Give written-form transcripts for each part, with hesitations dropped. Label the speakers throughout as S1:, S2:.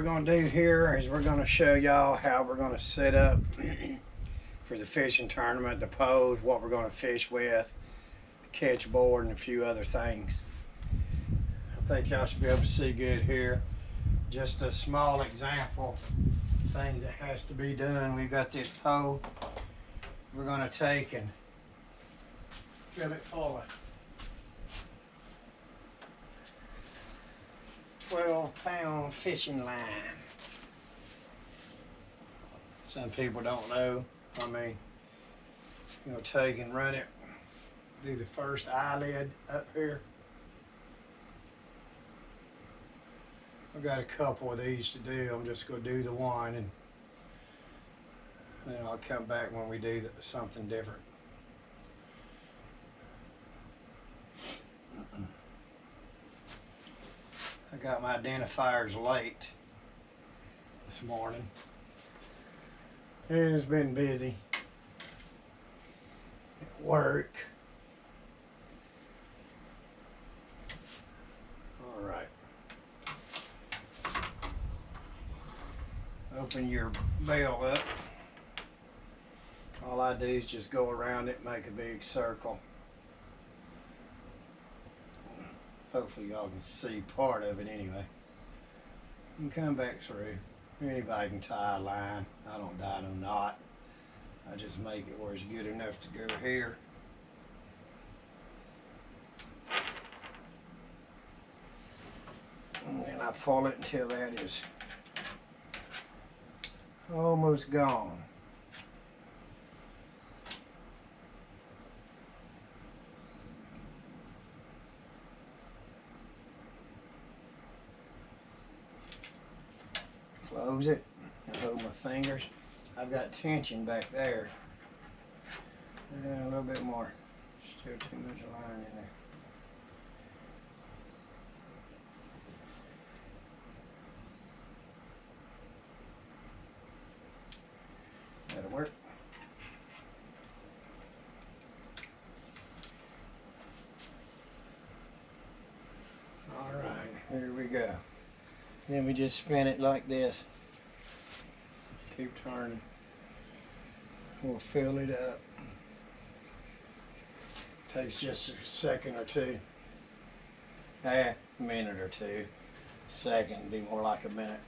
S1: we're going to do here is we're going to show y'all how we're going to set up for the fishing tournament, the pose, what we're going to fish with, the catch board, and a few other things. I think y'all should be able to see good here. Just a small example, things that has to be done. We've got this pole we're going to take and fill it full of 12-pound fishing line. Some people don't know. I mean, you're going to take and run it, do the first eyelid up here. I've got a couple of these to do. I'm just going to do the one, and then I'll come back when we do something different. I got my identifiers late this morning. It's been busy at work. All right. Open your bell up. All I do is just go around it and make a big circle. Hopefully y'all can see part of it anyway. You can come back through. Anybody can tie a line. I don't tie no knot. I just make it where it's good enough to go here. And then I pull it until that is almost gone. Close it and hold my fingers. I've got tension back there. And a little bit more. Still too much line in there. That'll work. All right, here we go. Then we just spin it like this. Keep turning. We'll fill it up. Takes just a second or two. A minute or two. Second would be more like a minute.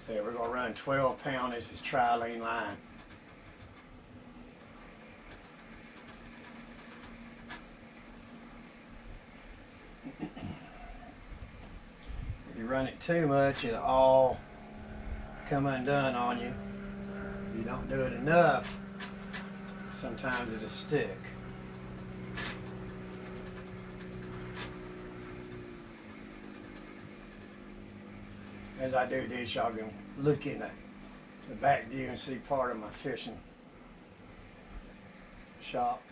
S1: So we're going to run 12-pound. This is trilene line. If you run it too much, it'll all come undone on you. If you don't do it enough, sometimes it'll stick. As I do this, y'all can look in the back view and see part of my fishing shop.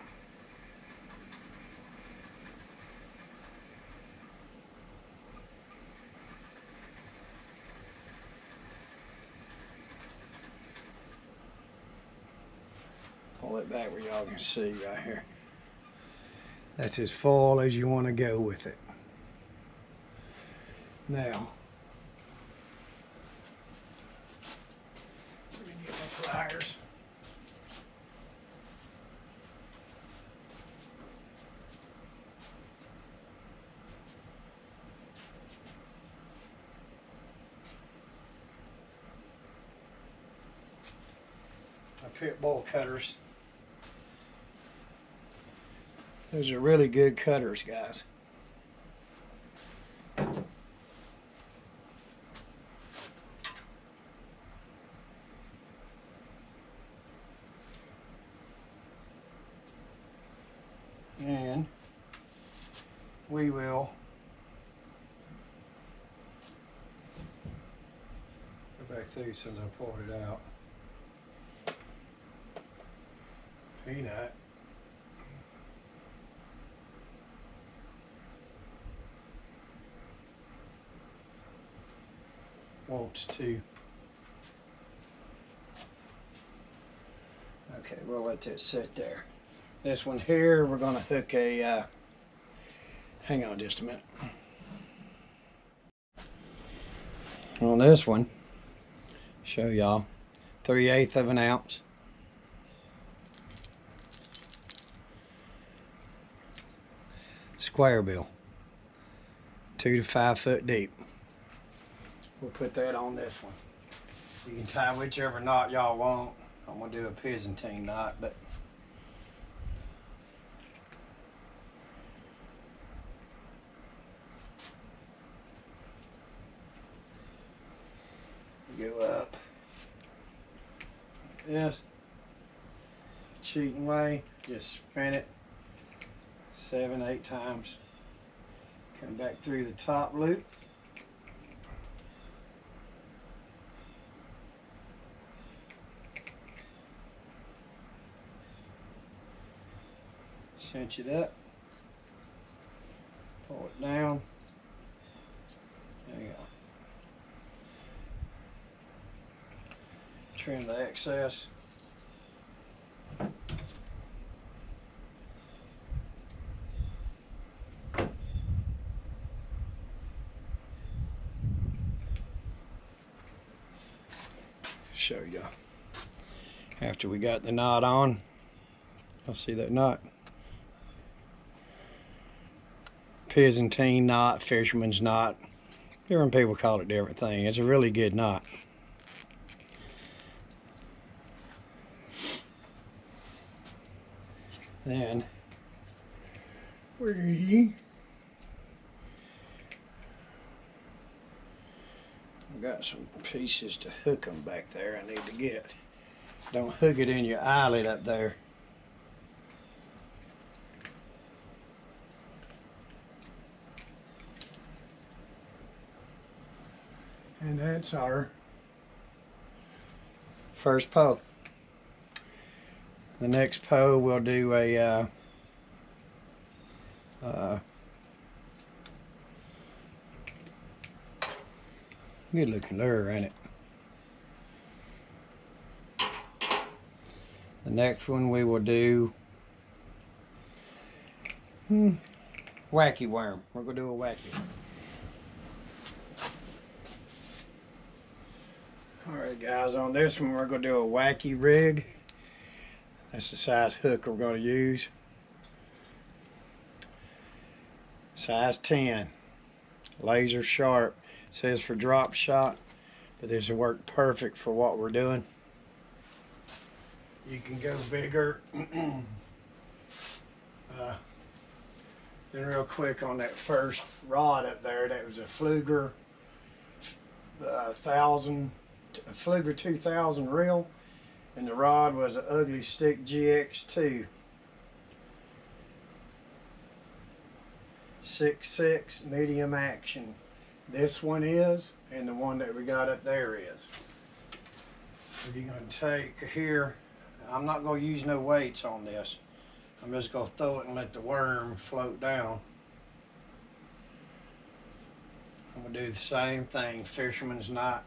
S1: Pull it back where y'all can see right here. That's as full as you want to go with it. Now, let me get my pliers. My pit bull cutters. Those are really good cutters, guys. And we will go back through since I pulled it out. Peanut. Wants to. Okay, we'll let that sit there. This one here, we're going to hook a Hang on just a minute. On this one, show y'all 3/8 of an ounce. Square bill, 2 to 5 foot deep. We'll put that on this one. You can tie whichever knot y'all want. I'm gonna do a Byzantine knot, but go up like this, cheating way, just spin it 7, 8 times, come back through the top loop, cinch it up, pull it down, there you go. Trim the excess. Show you. After we got the knot on, I'll see that knot. Byzantine knot, fisherman's knot. Different people call it different things. It's a really good knot. Then I've got some pieces to hook them back there I need to get. Don't hook it in your eyelet up there. And that's our first pole. The next pole we'll do a good looking lure, ain't it? The next one we will do Wacky Worm. We're gonna do a Wacky. Alright guys, on this one we're gonna do a Wacky rig. That's the size hook we're going to use. Size 10. Laser sharp. It says for drop shot, but this will work perfect for what we're doing. You can go bigger. Then real quick on that first rod up there, that was a Fluger 2000 reel. And the rod was an Ugly Stick GX2 6.6 medium action. This one is, and the one that we got up there is. So you're going to take here, I'm not going to use no weights on this. I'm just going to throw it and let the worm float down. I'm going to do the same thing, fisherman's knot.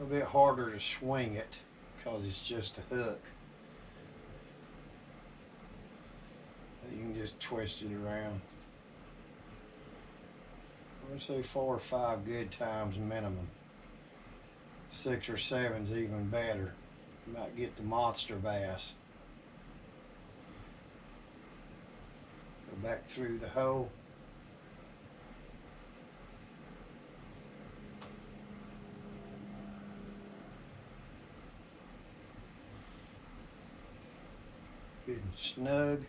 S1: A little bit harder to swing it because it's just a hook. You can just twist it around. I would say 4 or 5 good times minimum. 6 or 7's even better. You might get the monster bass. Go back through the hole. Good and snug.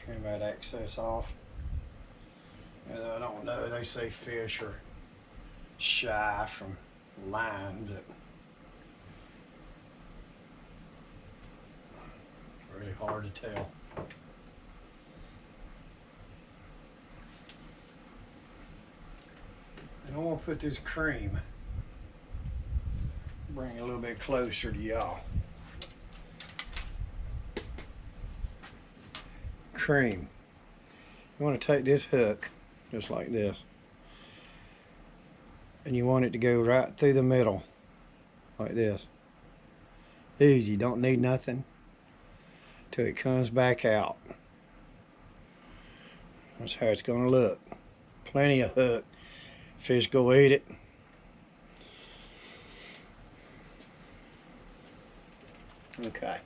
S1: Trim that excess off. And I don't know, they say fish are shy from line, but really hard to tell. And I want to put this cream, bring it a little bit closer to y'all. Cream. You want to take this hook, just like this, and you want it to go right through the middle, like this. Easy, don't need nothing till it comes back out. That's how it's gonna look. Plenty of hook. Fish go eat it. Okay.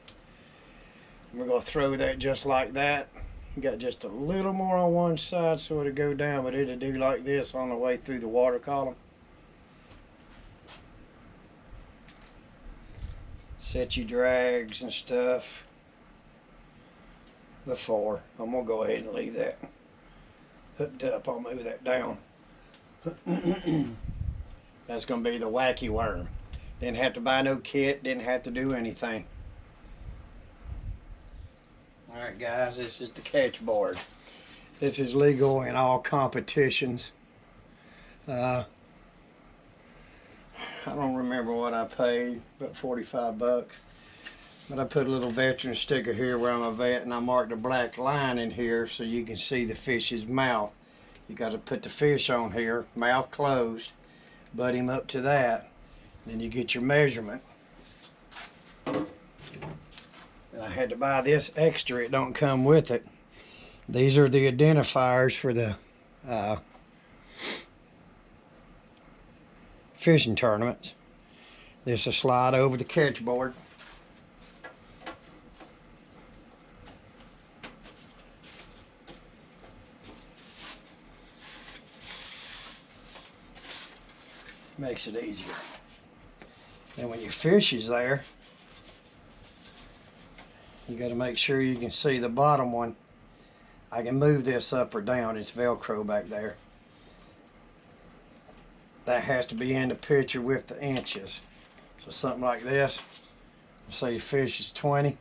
S1: We're gonna throw that just like that. You got just a little more on one side so it'll go down, but it'll do like this on the way through the water column. Set your drags and stuff before. I'm gonna go ahead and leave that hooked up. I'll move that down. That's gonna be the Wacky Worm. Didn't have to buy no kit, didn't have to do anything. Alright guys, this is the catch board. This is legal in all competitions. I don't remember what I paid, about 45 bucks. But I put a little veteran sticker here where I'm a vet, and I marked a black line in here so you can see the fish's mouth. You got to put the fish on here, mouth closed, butt him up to that, then you get your measurement. And I had to buy this extra, it don't come with it. These are the identifiers for the fishing tournaments. This will slide over the catch board. Makes it easier. And when your fish is there, you got to make sure you can see the bottom one. I can move this up or down. It's Velcro back there. That has to be in the picture with the inches. So something like this. Say your fish is 20.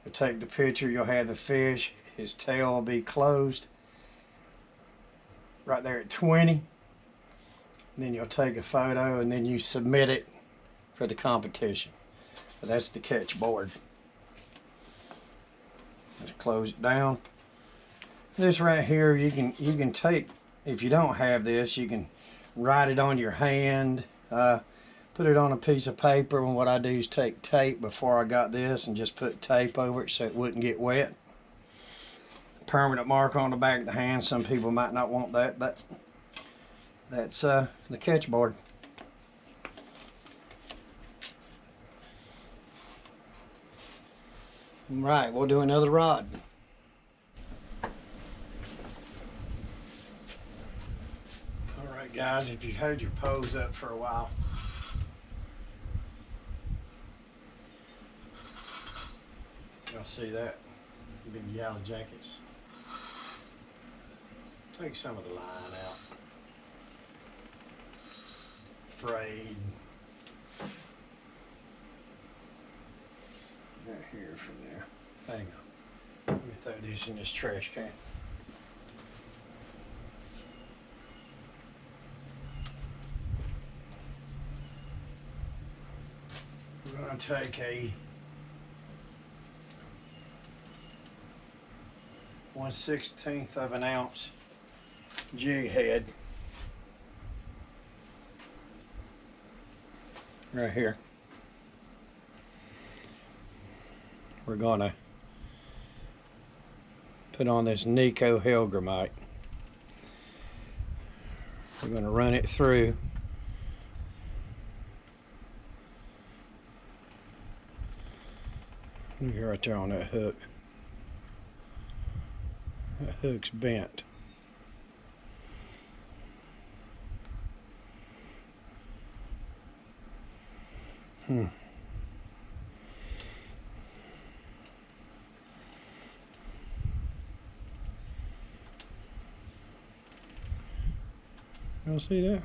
S1: You'll take the picture. You'll have the fish. His tail will be closed right there at 20. Then you'll take a photo and then you submit it for the competition. So that's the catch board. Just close it down. This right here, you can take, if you don't have this, you can write it on your hand, put it on a piece of paper, and what I do is take tape before I got this and just put tape over it so it wouldn't get wet. Permanent mark on the back of the hand. Some people might not want that, but that's the catch board. Right, we'll do another rod. Alright guys, if you've had your pose up for a while, y'all see that? Big yellow jackets. Take some of the line out. Frayed. Right here from there. Hang on. Let me throw this in this trash can. We're going to take a 1/16 of an ounce jig head right here. We're gonna put on this Nikko Hellgrammite. We're gonna run it through right there on that hook. That hook's bent. Y'all see that?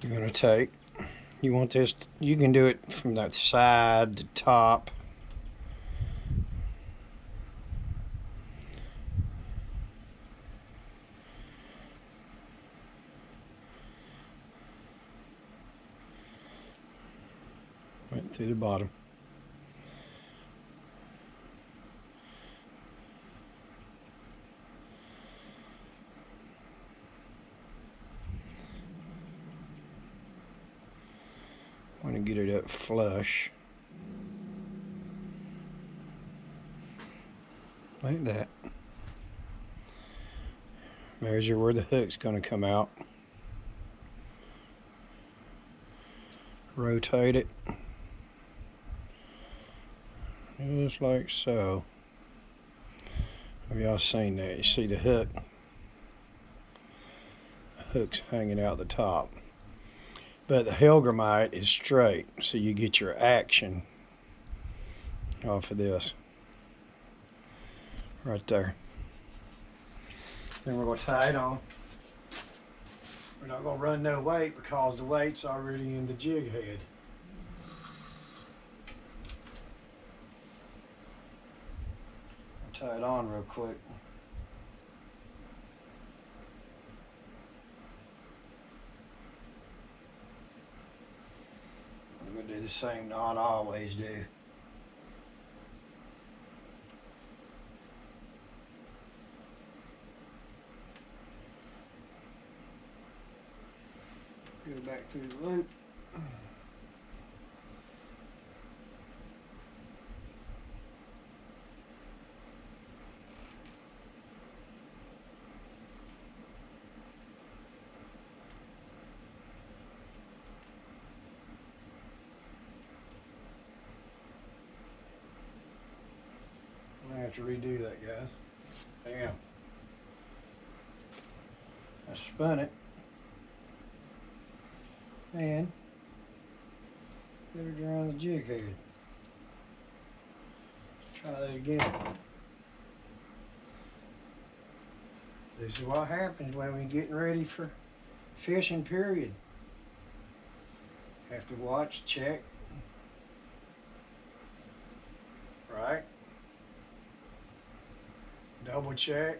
S1: You're gonna take, you want this, you can do it from that side to top. Right through the bottom. and get it up flush. Like that. Measure where the hook's going to come out. Rotate it. Just like so. Have y'all seen that? You see the hook? The hook's hanging out the top. But the Hellgrammite is straight, so you get your action off of this. Right there. Then we're going to tie it on. We're not going to run no weight because the weight's already in the jig head. I'll tie it on real quick. I'm going to do the same knot I always do. Go back through the loop. I'm gonna have to redo that, guys. Damn. I spun it. And put it around the jig head. Try that again. This is what happens when we're getting ready for fishing, period. Have to watch, check. Right? Double check.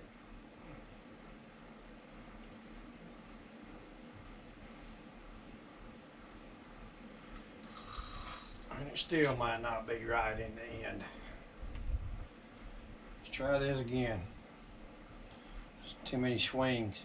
S1: And it still might not be right in the end. Let's try this again. There's too many swings.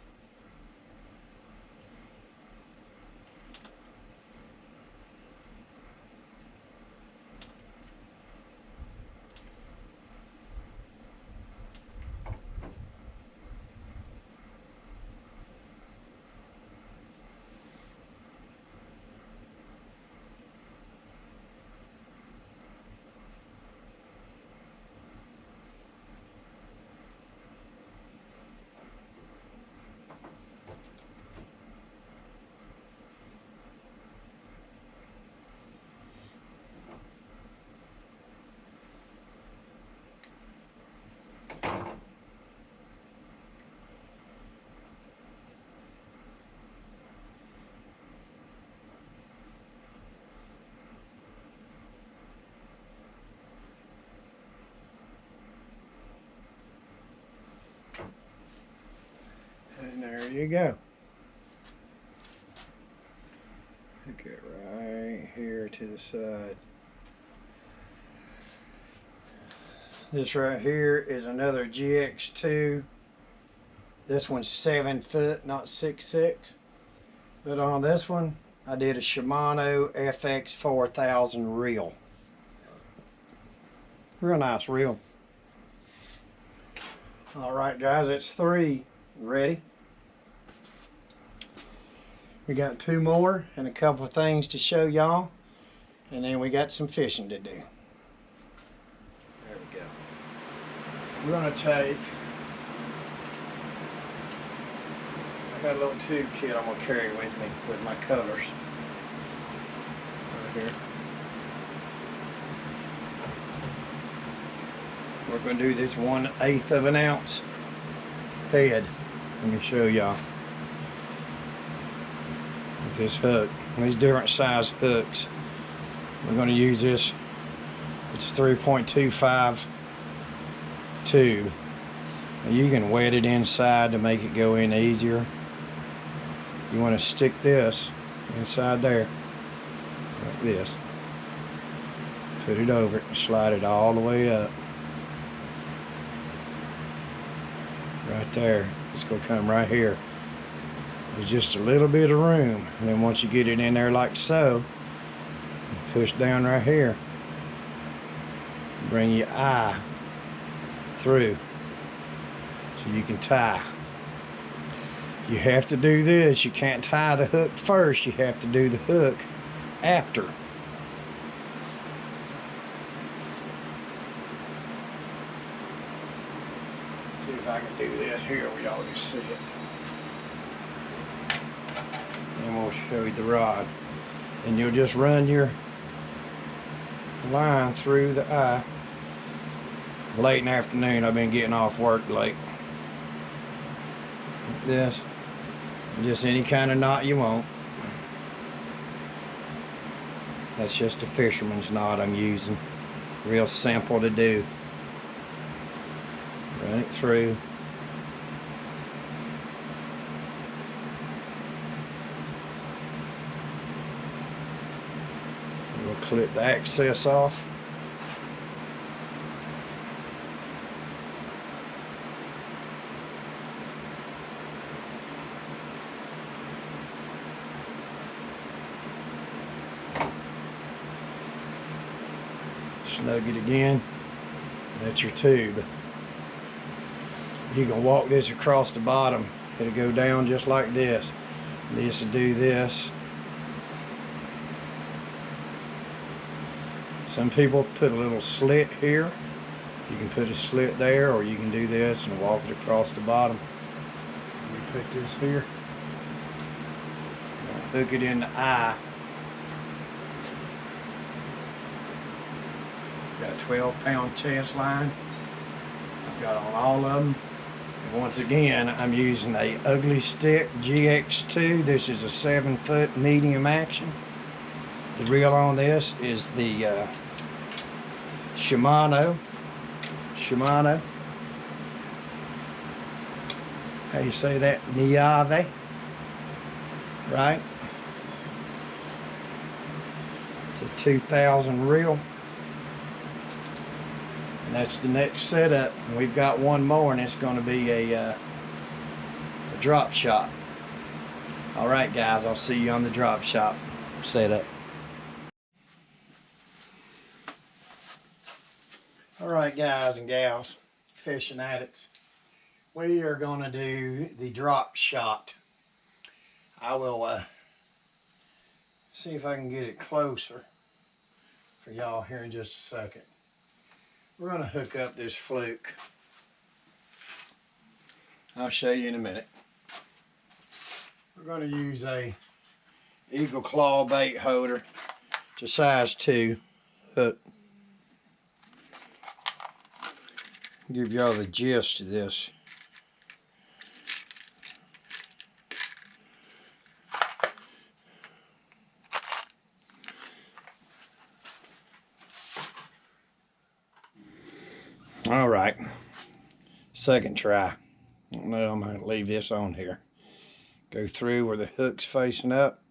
S1: And there you go. Hook it right here to the side. This right here is another GX2. This one's 7 foot, not 6'6". But on this one, I did a Shimano FX 4000 reel. Real nice reel. Alright guys, it's 3. Ready? We got 2 more and a couple of things to show y'all, and then we got some fishing to do. There we go. We're going to take, I got a little tube kit I'm going to carry with me with my colors. Right here. We're going to do this 1/8 of an ounce head. Let me show y'all. With this hook, these different size hooks. We're going to use this. It's a 3.25 tube. Now you can wet it inside to make it go in easier. You want to stick this inside there, like this. Put it over it and slide it all the way up. Right there. It's going to come right here. There's just a little bit of room, and then once you get it in there like so, push down right here. Bring your eye through so you can tie. You have to do this. You can't tie the hook first. You have to do the hook after. See if I can do this here where y'all can see it. And we'll show you the rod. And you'll just run your line through the eye. Late in the afternoon, I've been getting off work late. Like this. Just any kind of knot you want. That's just a fisherman's knot I'm using. Real simple to do. Run it through. We'll clip the access off. Snug it again. That's your tube. You can walk this across the bottom. It'll go down just like this. This will do this. Some people put a little slit here. You can put a slit there, or you can do this and walk it across the bottom. Let me put this here. Hook it in the eye. Got a 12-pound test line. I've got on all of them. And once again, I'm using a Ugly Stick GX2. This is a 7-foot medium action. The reel on this is the Shimano. How you say that? Niave. Right? It's a 2000 reel. And that's the next setup. And we've got one more, and it's going to be a drop shot. Alright guys, I'll see you on the drop shot setup. Alright guys and gals, fishing addicts, we are going to do the drop shot. I will see if I can get it closer for y'all here in just a second. We're going to hook up this fluke. I'll show you in a minute. We're going to use a Eagle Claw bait holder. It's a size 2 hook. Give y'all the gist of this. Alright, second try. No, I'm going to leave this on here. Go through where the hook's facing up.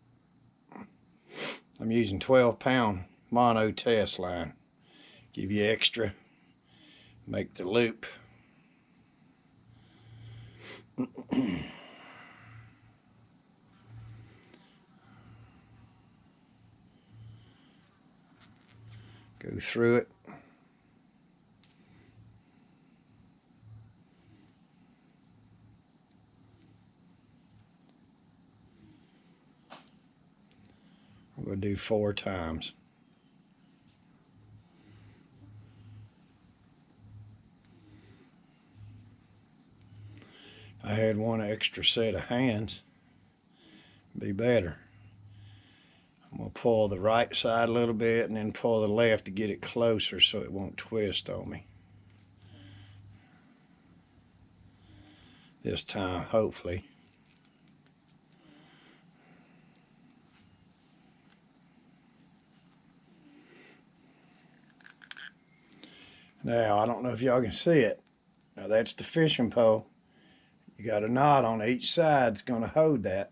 S1: I'm using 12-pound mono test line. Give you extra. Make the loop. Go through it. We'll do 4 times. I had one extra set of hands. Be better. I'm going to pull the right side a little bit and then pull the left to get it closer so it won't twist on me. This time, hopefully. Now, I don't know if y'all can see it. Now, that's the fishing pole. You got a knot on each side. It's going to hold that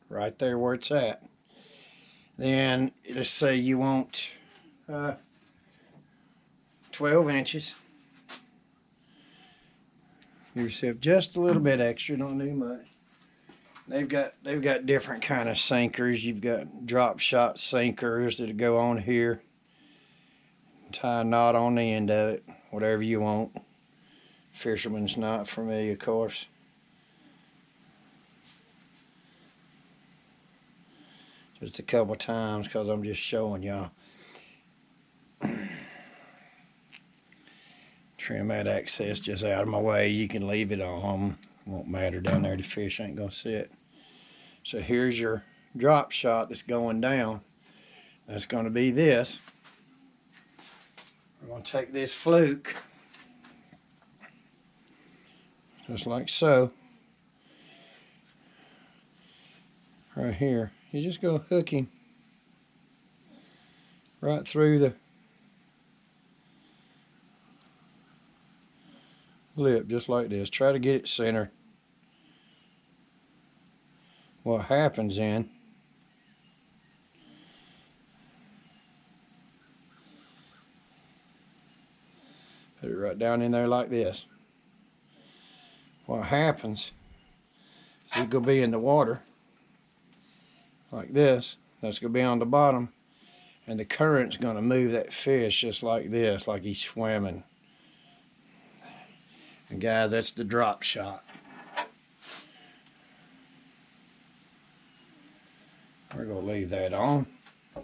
S1: right there where it's at. Then, let's say you want 12 inches. Give yourself just a little bit extra. Don't need much. They've got different kind of sinkers. You've got drop shot sinkers that go on here. Tie a knot on the end of it, whatever you want. Fisherman's knot for me, of course. Just a couple times because I'm just showing y'all. Trim that access just out of my way. You can leave it on. Won't matter down there. The fish ain't gonna sit. So here's your drop shot that's going down. That's gonna be this. We're gonna take this fluke, just like so. Right here. You just go hook him right through the lip, just like this. Try to get it centered. What happens then, put it right down in there like this. What happens is it's going to be in the water like this. That's going to be on the bottom, and the current's going to move that fish just like this, like he's swimming. And guys, that's the drop shot. We're going to leave that on.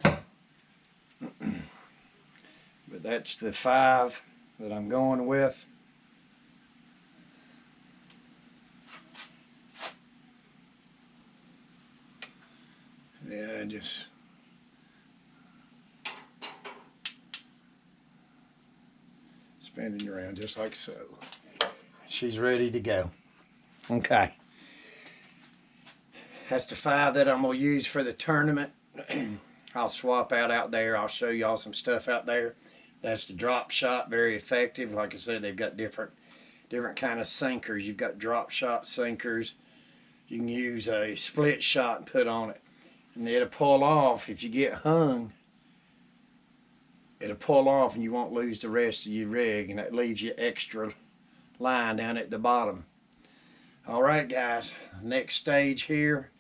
S1: But that's the 5 that I'm going with. Yeah, just spinning around just like so. She's ready to go. Okay. That's the 5 that I'm going to use for the tournament. I'll swap out there. I'll show y'all some stuff out there. That's the drop shot, very effective. Like I said, they've got different kind of sinkers. You've got drop shot sinkers. You can use a split shot and put on it. And it'll pull off. If you get hung, it'll pull off and you won't lose the rest of your rig, and that leaves you extra line down at the bottom. Alright guys, next stage here,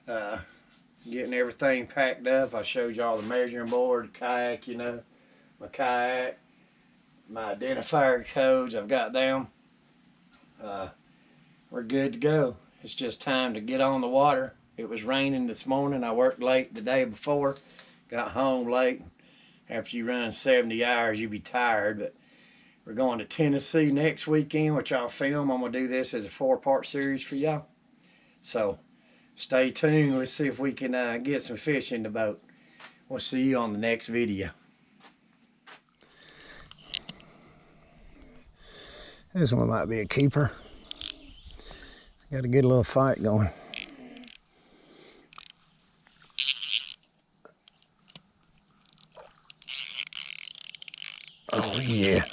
S1: getting everything packed up. I showed y'all the measuring board, kayak, you know, my kayak, my identifier codes, I've got them. We're good to go. It's just time to get on the water. It was raining this morning. I worked late the day before, got home late. After you run 70 hours, you'll be tired, but we're going to Tennessee next weekend, which I'll film. I'm going to do this as a 4-part series for y'all. So stay tuned. Let's see if we can get some fish in the boat. We'll see you on the next video. This one might be a keeper. Got a good little fight going. Oh yeah.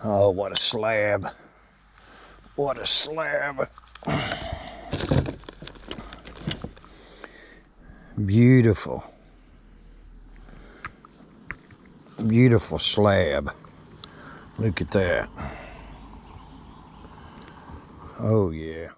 S1: Oh, what a slab. What a slab. Beautiful. Beautiful slab. Look at that. Oh, yeah.